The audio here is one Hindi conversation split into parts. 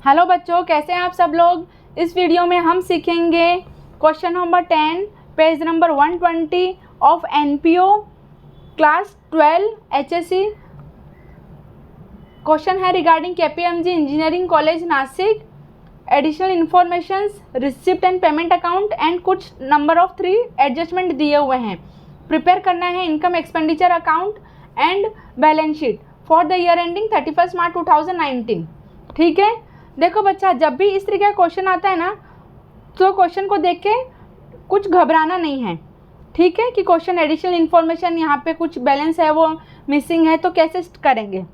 हेलो बच्चों, कैसे हैं आप सब लोग। इस वीडियो में हम सीखेंगे question number 10 page number 120 of NPO class 12 HSC. Question है regarding KPMG engineering college Nashik, additional informations, receipt and payment account and कुछ नंबर ऑफ 3 एडजस्टमेंट दिए हुए हैं। प्रिपेयर करना है income expenditure account and balance sheet for the year ending 31 March 2019। ठीक है, देखो बच्चा, जब भी इस तरीके का क्वेश्चन आता है ना, तो क्वेश्चन को देख के कुछ घबराना नहीं है। ठीक है, कि क्वेश्चन एडिशनल इन्फॉर्मेशन यहाँ पे कुछ बैलेंस है वो मिसिंग है, तो कैसे करेंगे।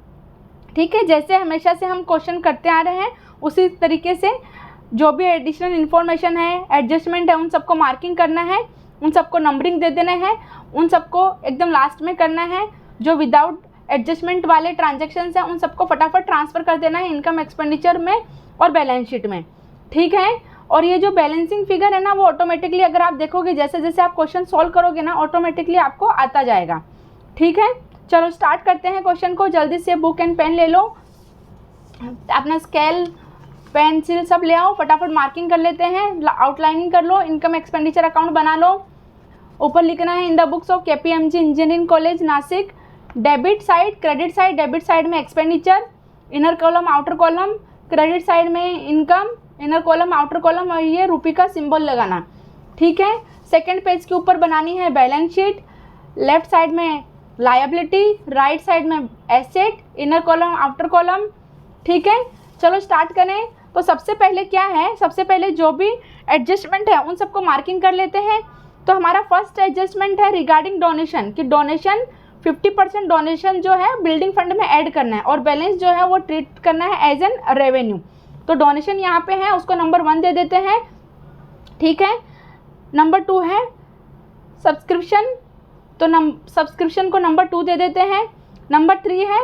ठीक है, जैसे हमेशा से हम क्वेश्चन करते आ रहे हैं उसी तरीके से जो भी एडिशनल इन्फॉर्मेशन है, एडजस्टमेंट है, उन सबको मार्किंग करना है, उन सबको नंबरिंग दे देना है, उन सबको एकदम लास्ट में करना है। जो विदाउट एडजस्टमेंट वाले ट्रांजैक्शंस हैं उन सबको फटाफट ट्रांसफ़र कर देना है इनकम एक्सपेंडिचर में और बैलेंस शीट में। ठीक है, और ये जो बैलेंसिंग फिगर है ना, वो ऑटोमेटिकली अगर आप देखोगे जैसे जैसे आप क्वेश्चन सॉल्व करोगे ना, ऑटोमेटिकली आपको आता जाएगा। ठीक है, चलो स्टार्ट करते हैं क्वेश्चन को। जल्दी से बुक एंड पेन ले लो, अपना स्केल पेंसिल सब ले आओ, फटाफट मार्किंग कर लेते हैं, आउटलाइनिंग कर लो, इनकम एक्सपेंडिचर अकाउंट बना लो। ऊपर लिखना है in the books of KPMG engineering college Nashik, debit side, credit side, debit side में expenditure, inner column outer column, credit side में income, inner column outer column, और ये रुपये का सिंबल लगाना। ठीक है, सेकंड पेज के ऊपर बनानी है बैलेंस शीट, लेफ्ट साइड में लायबिलिटी, राइट साइड में asset, inner column outer column. ठीक है, चलो स्टार्ट करें। तो सबसे पहले क्या है, सबसे पहले जो भी एडजस्टमेंट है उन सबको मार्किंग कर लेते हैं। तो हमारा फर्स्ट एडजस्टमेंट है रिगार्डिंग डोनेशन, कि डोनेशन 50% डोनेशन जो है बिल्डिंग फंड में ऐड करना है और बैलेंस जो है वो ट्रीट करना है एज एन रेवेन्यू। तो डोनेशन यहाँ पे है, उसको नंबर 1 दे देते हैं। ठीक है, नंबर 2 है सब्सक्रिप्शन, तो सब्सक्रिप्शन को नंबर 2 दे देते हैं। नंबर 3 है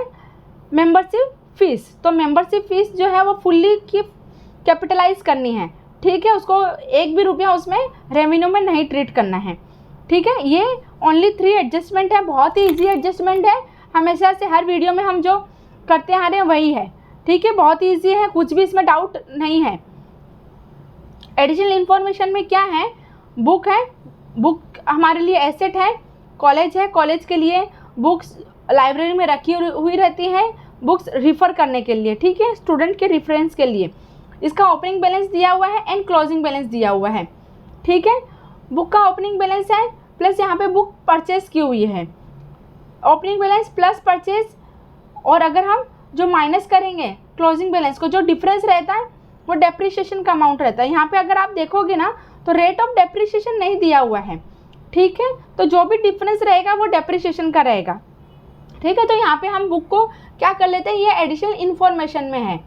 मेंबरशिप फीस, तो मेंबरशिप फीस जो है वो फुल्ली की कैपिटलाइज करनी है। ठीक है, उसको एक भी रुपया उसमें रेवेन्यू में नहीं ट्रीट करना है। ठीक है, ये ओनली 3 एडजस्टमेंट है, बहुत ही इजी एडजस्टमेंट है, हमेशा से हर वीडियो में हम जो करते आ रहे हैं वही है। ठीक है, बहुत ही ईजी है, कुछ भी इसमें डाउट नहीं है। एडिशनल इन्फॉर्मेशन में क्या है, बुक है, बुक हमारे लिए एसेट है, कॉलेज है, कॉलेज के लिए बुक्स लाइब्रेरी में रखी हुई रहती है बुक्स रिफ़र करने के लिए। ठीक है, स्टूडेंट के रेफरेंस के लिए। इसका ओपनिंग बैलेंस दिया हुआ है एंड क्लोजिंग बैलेंस दिया हुआ है। ठीक है, बुक का ओपनिंग बैलेंस है प्लस यहाँ पे बुक परचेज की हुई है, ओपनिंग बैलेंस प्लस परचेज, और अगर हम जो माइनस करेंगे क्लोजिंग बैलेंस को, जो डिफरेंस रहता है वो डेप्रिसिएशन का अमाउंट रहता है। यहाँ पे अगर आप देखोगे ना तो रेट ऑफ डेप्रिसिएशन नहीं दिया हुआ है। ठीक है, तो जो भी डिफरेंस रहेगा वो डेप्रिसिएशन का रहेगा। ठीक है, तो यहाँ पे हम बुक को क्या कर लेते हैं, ये एडिशनल इन्फॉर्मेशन में है।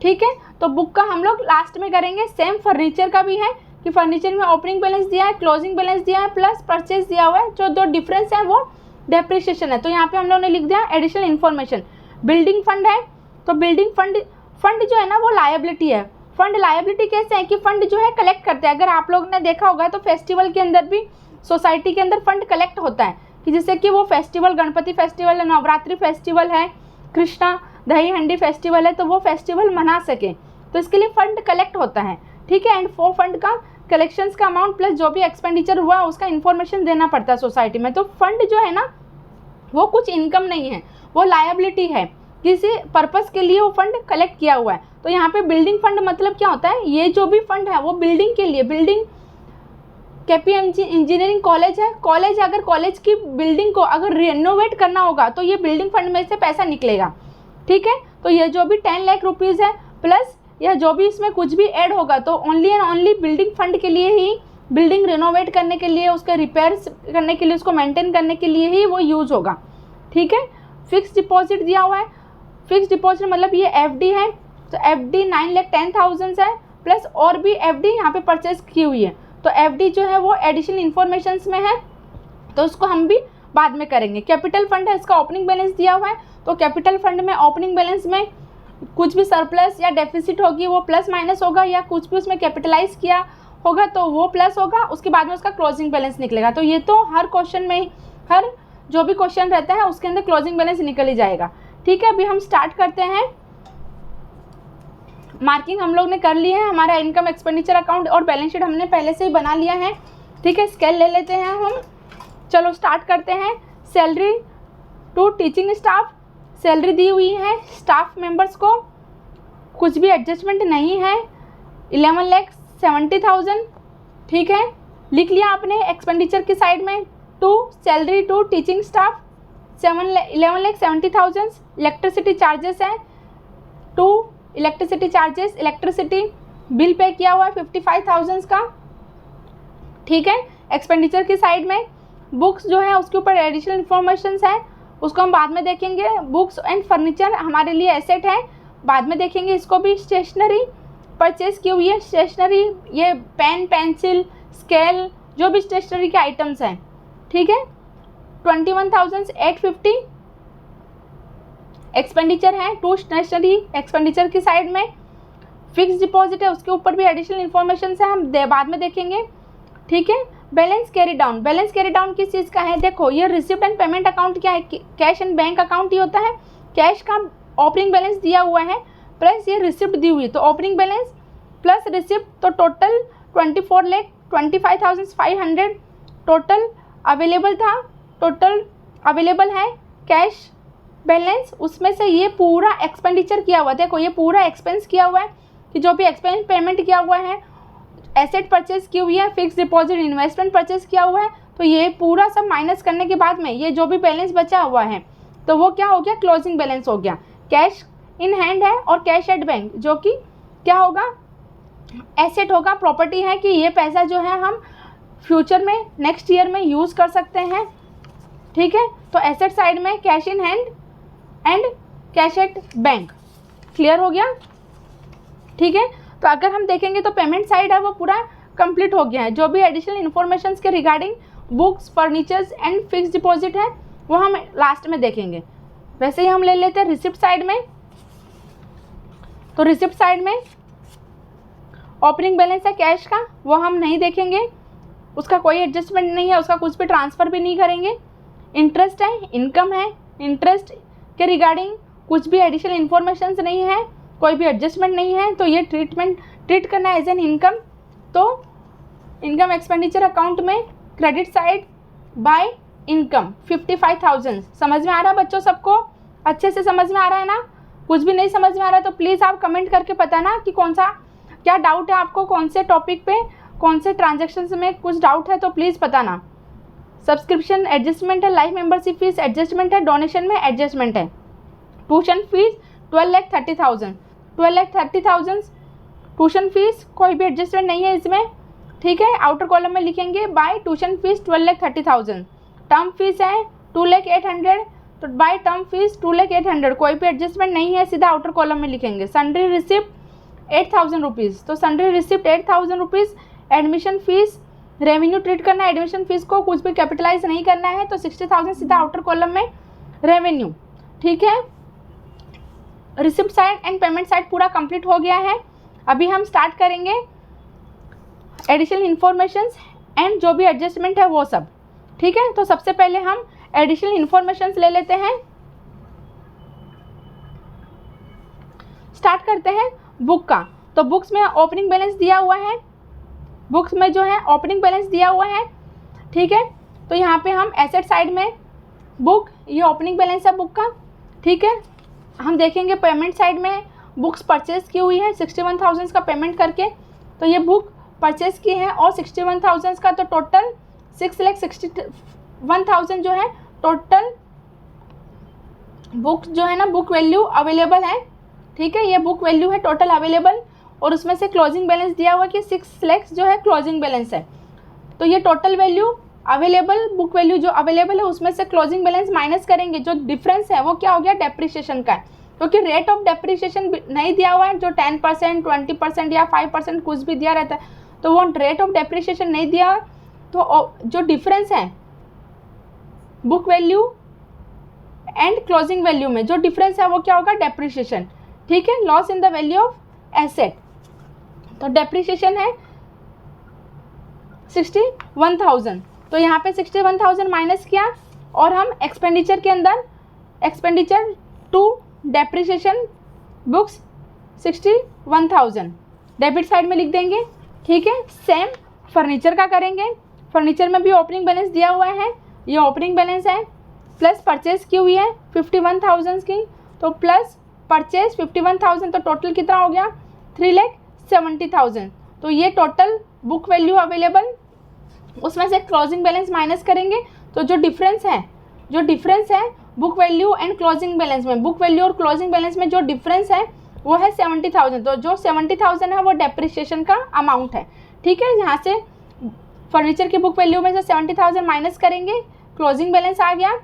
ठीक है, तो बुक का हम लोग लास्ट में करेंगे। सेम फर्नीचर का भी है कि फर्नीचर में ओपनिंग बैलेंस दिया है, क्लोजिंग बैलेंस दिया है, प्लस परचेज दिया हुआ है, जो दो डिफरेंस है वो डेप्रिसिएशन है। तो यहाँ पे हम लोगों ने लिख दिया एडिशनल इन्फॉर्मेशन। बिल्डिंग फंड है, तो बिल्डिंग फंड जो है ना वो लायबिलिटी है। फंड लायबिलिटी कैसे है कि फंड जो है कलेक्ट करते हैं। अगर आप लोग ने देखा होगा तो फेस्टिवल के अंदर भी सोसाइटी के अंदर फंड कलेक्ट होता है, कि जैसे कि वो फेस्टिवल, गणपति फेस्टिवल है, नवरात्रि फेस्टिवल है, कृष्णा दही हंडी फेस्टिवल है, तो वो फेस्टिवल मना सके तो इसके लिए फंड कलेक्ट होता है। ठीक है, एंड फॉर फंड का कलेक्शंस का अमाउंट प्लस जो भी एक्सपेंडिचर हुआ उसका इन्फॉर्मेशन देना पड़ता है सोसाइटी में। तो फंड जो है ना वो कुछ इनकम नहीं है, वो लायबिलिटी है, किसी पर्पस के लिए वो फंड कलेक्ट किया हुआ है। तो यहाँ पे बिल्डिंग फंड मतलब क्या होता है, ये जो भी फंड है वो बिल्डिंग के लिए, बिल्डिंग केपीएमजी इंजीनियरिंग कॉलेज है, कॉलेज अगर कॉलेज की बिल्डिंग को अगर रिनोवेट करना होगा तो ये बिल्डिंग फंड में से पैसा निकलेगा। ठीक है, तो ये जो भी 10 लाख रुपीज़ है प्लस या जो भी इसमें कुछ भी ऐड होगा तो only and only building fund के लिए ही, बिल्डिंग रिनोवेट करने के लिए, उसके रिपेयर्स करने के लिए, उसको मेंटेन करने के लिए ही वो यूज़ होगा। ठीक है, फिक्स डिपॉजिट दिया हुआ है, फिक्स डिपॉजिट मतलब ये एफडी है, तो एफडी 9,10,000 है, प्लस और भी एफडी यहाँ पे परचेज की हुई है। तो एफडी जो है वो एडिशनल इन्फॉर्मेशंस में है, तो उसको हम भी बाद में करेंगे। कैपिटल फंड है, इसका ओपनिंग बैलेंस दिया हुआ है, तो कैपिटल फंड में ओपनिंग बैलेंस में कुछ भी सरप्लस या डेफिसिट होगी वो प्लस माइनस होगा, या कुछ भी उसमें कैपिटलाइज किया होगा तो वो प्लस होगा, उसके बाद में उसका क्लोजिंग बैलेंस निकलेगा। तो ये तो हर क्वेश्चन में, हर जो भी क्वेश्चन रहता है उसके अंदर क्लोजिंग बैलेंस निकल ही जाएगा। ठीक है, अभी हम स्टार्ट करते हैं। मार्किंग हम लोग ने कर ली है, हमारा इनकम एक्सपेंडिचर अकाउंट और बैलेंस शीट हमने पहले से ही बना लिया है। ठीक है, स्केल ले लेते हैं हम। चलो स्टार्ट करते हैं। Salary to teaching staff, salary दी हुई है स्टाफ मेंबर्स को, कुछ भी एडजस्टमेंट नहीं है, 11,70,000। ठीक है, लिख लिया आपने। एक्सपेंडिचर की साइड में to salary to teaching staff 11,70,000। Electricity charges हैं, to electricity charges, electricity bill pay किया हुआ है 55,000 का। ठीक है, एक्सपेंडिचर की साइड में बुक्स जो है उसके ऊपर एडिशनल इन्फॉर्मेशन है, उसको हम बाद में देखेंगे। बुक्स एंड फर्नीचर हमारे लिए एसेट है, बाद में देखेंगे इसको भी। स्टेशनरी परचेज की हुई है, स्टेशनरी ये पेन, पेंसिल, स्केल, जो भी स्टेशनरी के आइटम्स हैं। ठीक है, 21,850 एक्सपेंडिचर है टू स्टेशनरी। एक्सपेंडिचर की साइड में फिक्स डिपॉजिट है, उसके ऊपर भी एडिशनल इन्फॉर्मेशन है, हम बाद में देखेंगे। ठीक है, balance carry down, balance carry down किस चीज़ का है? देखो ये रिसिप्ट एंड पेमेंट अकाउंट क्या है? कैश एंड बैंक अकाउंट ही होता है। कैश का ओपनिंग बैलेंस दिया हुआ है प्लस ये रिसिप्ट दी हुई, तो ओपनिंग बैलेंस प्लस रिसिप्ट, तो टोटल 24,25,500 टोटल अवेलेबल था। टोटल अवेलेबल है कैश बैलेंस, उसमें से ये पूरा एक्सपेंडिचर किया हुआ। देखो ये पूरा एक्सपेंस किया हुआ है कि जो भी एक्सपेंस पेमेंट किया हुआ है, एसेट परचेज की हुई है, फिक्स डिपॉजिट इन्वेस्टमेंट परचेज किया हुआ है, तो ये पूरा सब माइनस करने के बाद में ये जो भी बैलेंस बचा हुआ है तो वो क्या हो गया? क्लोजिंग बैलेंस हो गया। कैश इन हैंड है और कैश एट बैंक, जो कि क्या होगा? एसेट होगा, प्रॉपर्टी है कि ये पैसा जो है हम फ्यूचर में नेक्स्ट ईयर में यूज़ कर सकते हैं। ठीक है, तो एसेट साइड में cash in hand and cash at bank, clear हो गया। ठीक है, तो अगर हम देखेंगे तो पेमेंट साइड है वो पूरा कंप्लीट हो गया है। जो भी एडिशनल इन्फॉर्मेशन के regarding books, furnitures and fix deposit है वो हम लास्ट में देखेंगे। वैसे ही हम ले लेते हैं रिसिप्ट साइड में। तो रिसिप्ट साइड में ओपनिंग बैलेंस है कैश का, वो हम नहीं देखेंगे, उसका कोई एडजस्टमेंट नहीं है, उसका कुछ भी ट्रांसफ़र भी नहीं करेंगे। इंटरेस्ट है, इनकम है, इंटरेस्ट के रिगार्डिंग कुछ भी एडिशनल इन्फॉर्मेशन नहीं है, कोई भी एडजस्टमेंट नहीं है, तो ये ट्रीट करना है एज एन इनकम। तो इनकम एक्सपेंडिचर अकाउंट में क्रेडिट साइड बाय इनकम 55,000। समझ में आ रहा है बच्चों? सबको अच्छे से समझ में आ रहा है ना? कुछ भी नहीं समझ में आ रहा है तो प्लीज़ आप कमेंट करके बताना कि कौन सा क्या डाउट है आपको, कौन से टॉपिक पे, कौन से ट्रांजेक्शन्स में कुछ डाउट है तो प्लीज़ बताना। सब्सक्रिप्शन एडजस्टमेंट है, लाइफ मेंबरशिप फीस एडजस्टमेंट है, डोनेशन में एडजस्टमेंट है। ट्यूशन फीस 12,30,000, 12,30,000 ट्यूशन फीस, कोई भी एडजस्टमेंट नहीं है इसमें। ठीक है, आउटर कॉलम में लिखेंगे by tuition fee 12,30,000। Term fee है 2,08,000, तो बाय टर्म फीस 2,08,000, कोई भी एडजस्टमेंट नहीं है, सीधा आउटर कॉलम में लिखेंगे। सन्ड्री रिसिप्ट 8,000 रुपीज़, तो sundry receipt 8,000 rupees. Admission fees revenue treat करना है, एडमिशन फीस को कुछ भी कैपिटलाइज नहीं करना है, तो 60,000 सीधा आउटर कॉलम में रेवेन्यू। ठीक है, receipt side and payment side पूरा कंप्लीट हो गया है। अभी हम स्टार्ट करेंगे एडिशनल इन्फॉर्मेशंस एंड जो भी एडजस्टमेंट है वो सब। ठीक है, तो सबसे पहले हम एडिशनल इन्फॉर्मेशंस ले लेते हैं। स्टार्ट करते हैं बुक का। तो बुक्स में ओपनिंग बैलेंस दिया हुआ है, बुक्स में जो है ओपनिंग बैलेंस दिया हुआ है। ठीक है, तो यहाँ पे हम एसेट साइड में बुक, ये ओपनिंग बैलेंस है बुक का। ठीक है, हम देखेंगे पेमेंट साइड में बुक्स परचेज की हुई है 61,000 का पेमेंट करके, तो ये बुक परचेज की है और 61,000 का, तो टोटल 6,61,000 जो है टोटल बुक जो है ना, बुक वैल्यू अवेलेबल है। ठीक है, ये बुक वैल्यू है टोटल अवेलेबल, और उसमें से क्लोजिंग बैलेंस दिया हुआ कि 6 लाख जो है क्लोजिंग बैलेंस है। तो ये total value available, book value जो अवेलेबल है उसमें से क्लोजिंग बैलेंस माइनस करेंगे, जो डिफरेंस है वो क्या हो गया? डेप्रिसिएशन का है, क्योंकि रेट ऑफ डेप्रिसिएशन नहीं दिया हुआ है, जो 10%, 20% या 5% कुछ भी दिया रहता है, तो वो रेट ऑफ डेप्रिसिएशन नहीं दिया है। तो जो डिफरेंस है book value and closing value में जो डिफरेंस है वो क्या होगा? डेप्रिसिएशन। ठीक है, loss in the value of asset, तो डेप्रिसिएशन है 61,000, तो यहाँ पे 61,000 माइनस किया, और हम एक्सपेंडिचर के अंदर expenditure to depreciation books 61,000 debit side में लिख देंगे। ठीक है, सेम फर्नीचर का करेंगे। फर्नीचर में भी ओपनिंग बैलेंस दिया हुआ है, ये ओपनिंग बैलेंस है, प्लस परचेज की हुई है 51,000 की, तो प्लस परचेज 51,000, तो टोटल कितना हो गया 3,70,000। तो ये टोटल बुक वैल्यू अवेलेबल, उसमें से क्लोजिंग बैलेंस माइनस करेंगे, तो जो डिफरेंस है book value and closing balance में, बुक वैल्यू और क्लोजिंग बैलेंस में जो डिफरेंस है वो है 70,000। तो जो 70,000 है वो डेप्रिसिएशन का अमाउंट है। ठीक है, यहाँ से फर्नीचर की बुक वैल्यू में से 70,000 माइनस करेंगे, क्लोजिंग बैलेंस आ गया।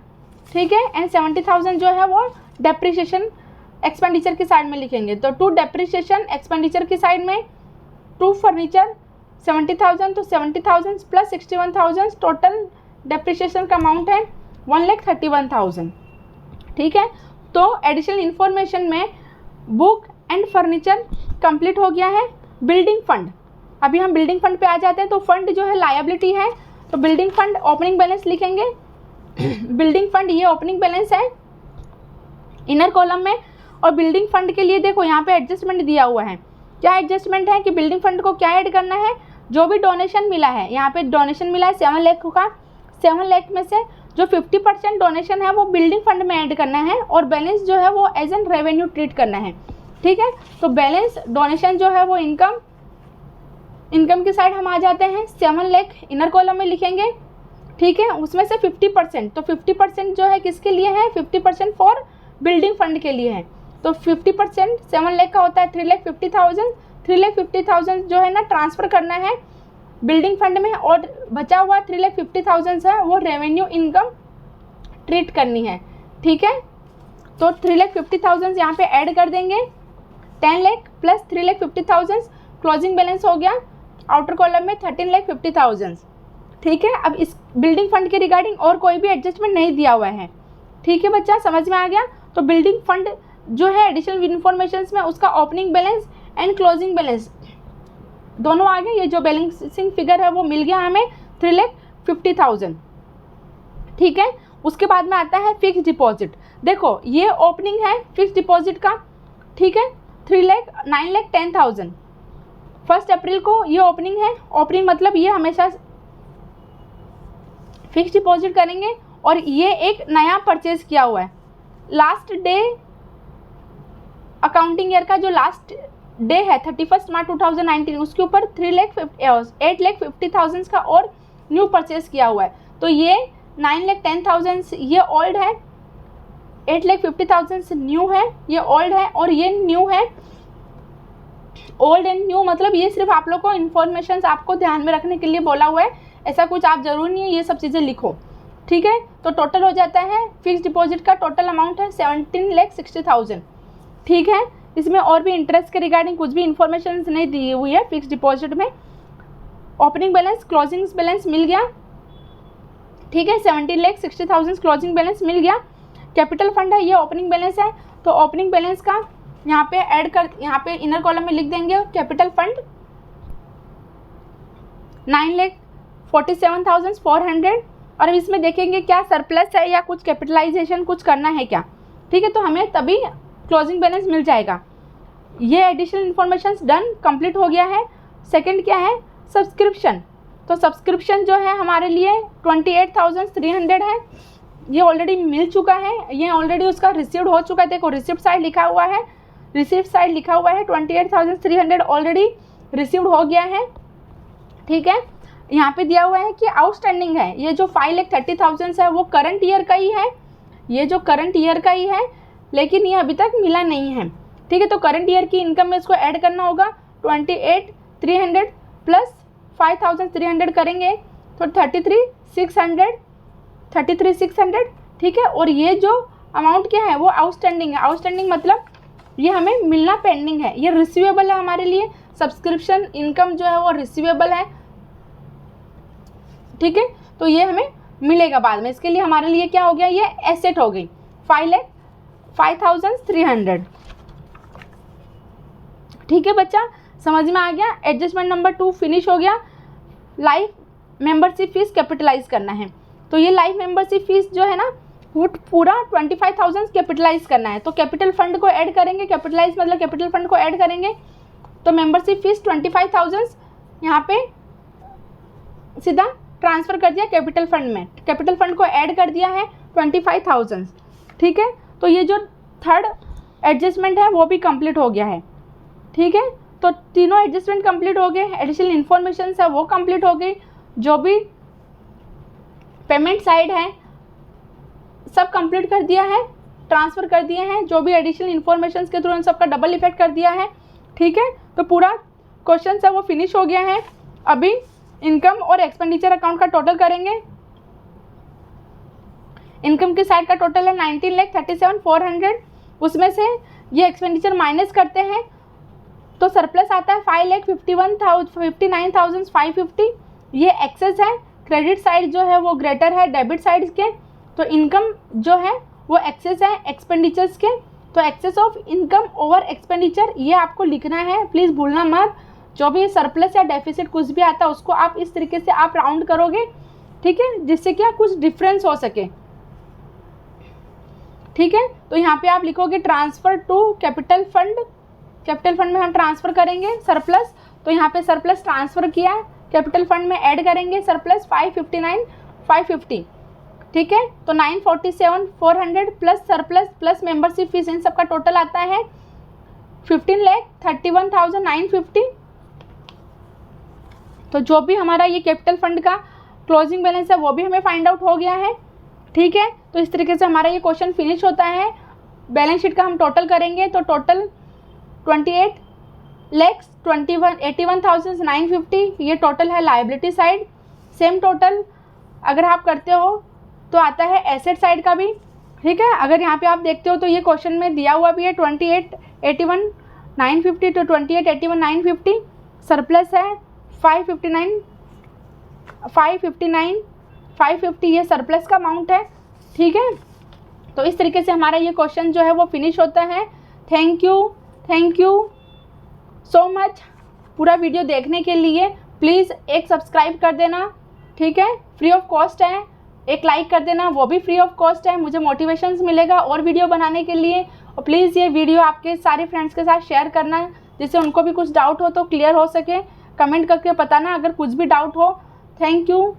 ठीक है, एंड 70,000 जो है वो डेप्रिसिएशन एक्सपेंडिचर की साइड में लिखेंगे। तो टू डेप्रिसिएशन एक्सपेंडिचर की साइड में, टू फर्नीचर 70,000, तो 70,000 प्लस 61,000 टोटल डेप्रिसिएशन का अमाउंट है 1,31,000। ठीक है, तो एडिशनल इन्फॉर्मेशन में बुक एंड फर्नीचर कंप्लीट हो गया है। बिल्डिंग फंड, अभी हम बिल्डिंग फंड पे आ जाते हैं। तो फंड जो है लायबिलिटी है, तो बिल्डिंग फंड ओपनिंग बैलेंस लिखेंगे। बिल्डिंग फंड ये ओपनिंग बैलेंस है इनर कॉलम में। और बिल्डिंग फंड के लिए देखो यहाँ पे एडजस्टमेंट दिया हुआ है। क्या एडजस्टमेंट है कि बिल्डिंग फंड को क्या ऐड करना है, जो भी डोनेशन मिला है, यहाँ पे डोनेशन मिला है 7 लाख का, 7 लाख में से जो 50% डोनेशन है वो बिल्डिंग फंड में ऐड करना है, और बैलेंस जो है वो एज एन रेवेन्यू ट्रीट करना है। ठीक है, तो बैलेंस डोनेशन जो है वो इनकम की साइड हम आ जाते हैं, 7 लाख इनर कॉलम में लिखेंगे। ठीक है, उसमें से 50%, तो 50% जो है किसके लिए है, 50% फॉर बिल्डिंग फंड के लिए है। तो 50% 7 लाख का होता है 3,50,000। 3,50,000 जो है ना ट्रांसफ़र करना है बिल्डिंग फंड में, और बचा हुआ 3,50,000 है वो रेवेन्यू इनकम ट्रीट करनी है। ठीक है, तो 3,50,000 यहाँ पे ऐड कर देंगे। 10 लाख प्लस 3,50,000 क्लोजिंग बैलेंस हो गया आउटर कॉलम में 13,50,000। ठीक है, अब इस बिल्डिंग फंड के रिगार्डिंग और कोई भी एडजस्टमेंट नहीं दिया हुआ है। ठीक है बच्चा, समझ में आ गया। तो बिल्डिंग फंड जो है एडिशनल इन्फॉर्मेशन में उसका opening balance and closing balance दोनों आ गए। ये जो बैलेंसिंग फिगर है वो मिल गया हमें 3,50,000। ठीक है, उसके बाद में आता है फिक्स डिपॉजिट। देखो ये ओपनिंग है फिक्स डिपॉजिट का। ठीक है, 9,10,000 1 अप्रैल को ये ओपनिंग है। ओपनिंग मतलब ये हमेशा फिक्स डिपॉजिट करेंगे, और ये एक नया परचेज किया हुआ है। लास्ट डे अकाउंटिंग ईयर का जो लास्ट डे है 31 मार्च 2019, उसके ऊपर 8,50,000 का और न्यू परचेज किया हुआ है। तो ये 9,10,000 ये ओल्ड है, 8,50,000 न्यू है, ये ओल्ड है और ये न्यू है। ओल्ड एंड न्यू मतलब ये सिर्फ आप लोग को इन्फॉर्मेशन आपको ध्यान में रखने के लिए बोला हुआ है, ऐसा कुछ आप जरूर नहीं है ये सब चीज़ें लिखो। ठीक है, तो टोटल हो जाता है फिक्स डिपॉजिट का टोटल अमाउंट है 17,60,000। ठीक है, इसमें और भी इंटरेस्ट के रिगार्डिंग कुछ भी इंफॉर्मेशन नहीं दी हुई है फिक्स डिपॉजिट में। ओपनिंग बैलेंस क्लोजिंग बैलेंस मिल गया। ठीक है, 17,60,000 क्लोजिंग बैलेंस मिल गया। कैपिटल फंड है, ये ओपनिंग बैलेंस है, तो ओपनिंग बैलेंस का यहाँ पे ऐड कर, यहाँ पे इनर कॉलम में लिख देंगे कैपिटल फंड 9,47,400। और अब इसमें देखेंगे क्या सरप्लस है या कुछ कैपिटलाइजेशन कुछ करना है क्या। ठीक है, तो हमें तभी क्लोजिंग बैलेंस मिल जाएगा। ये एडिशनल इन्फॉर्मेशन डन कंप्लीट हो गया है। सेकंड क्या है, सब्सक्रिप्शन। तो सब्सक्रिप्शन जो है हमारे लिए 28,300 है, ये ऑलरेडी मिल चुका है, ये ऑलरेडी उसका रिसीव्ड हो चुका है। देखो रिसिप्ट साइड लिखा हुआ है, रिसिप्ट साइड लिखा हुआ है 28,300 ऑलरेडी रिसीव्ड हो गया है। ठीक है, यहाँ पे दिया हुआ है कि आउटस्टैंडिंग है, ये जो 5,30,000 है वो करंट ईयर का ही है, ये जो करंट ईयर का ही है, लेकिन ये अभी तक मिला नहीं है। ठीक है, तो करंट ईयर की इनकम में इसको ऐड करना होगा 28,300 प्लस 5,300 करेंगे तो 33,600। ठीक है, और ये जो अमाउंट क्या है वो आउटस्टैंडिंग है। आउटस्टैंडिंग मतलब ये हमें मिलना पेंडिंग है, ये रिसीवेबल है हमारे लिए। सब्सक्रिप्शन इनकम जो है वो रिसीवेबल है। ठीक है, तो ये हमें मिलेगा बाद में, इसके लिए हमारे लिए क्या हो गया, ये एसेट हो गई 5,0300। ठीक है बच्चा, समझ में आ गया। एडजस्टमेंट नंबर 2 फिनिश हो गया। लाइफ मेंबरशिप फीस कैपिटलाइज करना है, तो ये लाइफ मेंबरशिप फीस जो है ना वो पूरा 25,000 कैपिटलाइज करना है। तो कैपिटल फंड को ऐड करेंगे, कैपिटलाइज मतलब कैपिटल फंड को ऐड करेंगे, तो मेंबरशिप फीस 25,000 यहाँ पे सीधा ट्रांसफ़र कर दिया कैपिटल फंड में, कैपिटल फंड को ऐड कर दिया है 25,000। ठीक है, तो ये जो थर्ड एडजस्टमेंट है वो भी कंप्लीट हो गया है। ठीक है, तो तीनों एडजस्टमेंट कंप्लीट हो गए, एडिशनल इन्फॉर्मेशन है वो कंप्लीट हो गई, जो भी पेमेंट साइड है सब कंप्लीट कर दिया है, ट्रांसफ़र कर दिए हैं, जो भी एडिशनल इन्फॉर्मेशन के थ्रू उन सबका डबल इफेक्ट कर दिया है। ठीक है, तो पूरा क्वेश्चन है वो फिनिश हो गया है। अभी इनकम और एक्सपेंडिचर अकाउंट का टोटल करेंगे। इनकम की साइड का टोटल है 19,37,400, उसमें से ये एक्सपेंडिचर माइनस करते हैं तो सरप्लस आता है 5,59,550। ये एक्सेस है, क्रेडिट साइड जो है वो ग्रेटर है डेबिट साइड के, तो इनकम जो है वो एक्सेस है एक्सपेंडिचर्स के, तो excess of income over expenditure ये आपको लिखना है, प्लीज़ भूलना मत। जो भी सरप्लस या डेफिसिट कुछ भी आता है उसको आप इस तरीके से आप राउंड करोगे, ठीक है, जिससे क्या कुछ डिफरेंस हो सके। ठीक है, तो यहाँ पे आप लिखोगे transfer to capital fund, capital fund में हम ट्रांसफ़र करेंगे सरप्लस, तो यहाँ पे सरप्लस ट्रांसफ़र किया, कैपिटल फंड में ऐड करेंगे सरप्लस 559,550। ठीक है, तो 947,400 plus surplus plus membership fee इन सबका टोटल आता है 15,31,950। तो जो भी हमारा ये कैपिटल फंड का क्लोजिंग बैलेंस है वो भी हमें फाइंड आउट हो गया है। ठीक है, तो इस तरीके से हमारा ये क्वेश्चन फिनिश होता है। बैलेंस शीट का हम टोटल करेंगे तो टोटल 28,81,950 ये टोटल है लायबिलिटी साइड। सेम टोटल अगर आप करते हो तो आता है एसेट साइड का भी। ठीक है, अगर यहाँ पे आप देखते हो तो ये क्वेश्चन में दिया हुआ भी है 28,81,950 तो 28,81,950, सरप्लस है 559,550 ये सरप्लस का अमाउंट है। ठीक है, तो इस तरीके से हमारा ये क्वेश्चन जो है वो फिनिश होता है। थैंक यू सो मच पूरा वीडियो देखने के लिए। प्लीज़ एक सब्सक्राइब कर देना, ठीक है, फ्री ऑफ कॉस्ट है, एक लाइक कर देना वो भी फ्री ऑफ कॉस्ट है, मुझे मोटिवेशंस मिलेगा और वीडियो बनाने के लिए। और प्लीज़ ये वीडियो आपके सारे फ्रेंड्स के साथ शेयर करना जिससे उनको भी कुछ डाउट हो तो क्लियर हो सके। कमेंट करके बताना अगर कुछ भी डाउट हो। Thank you.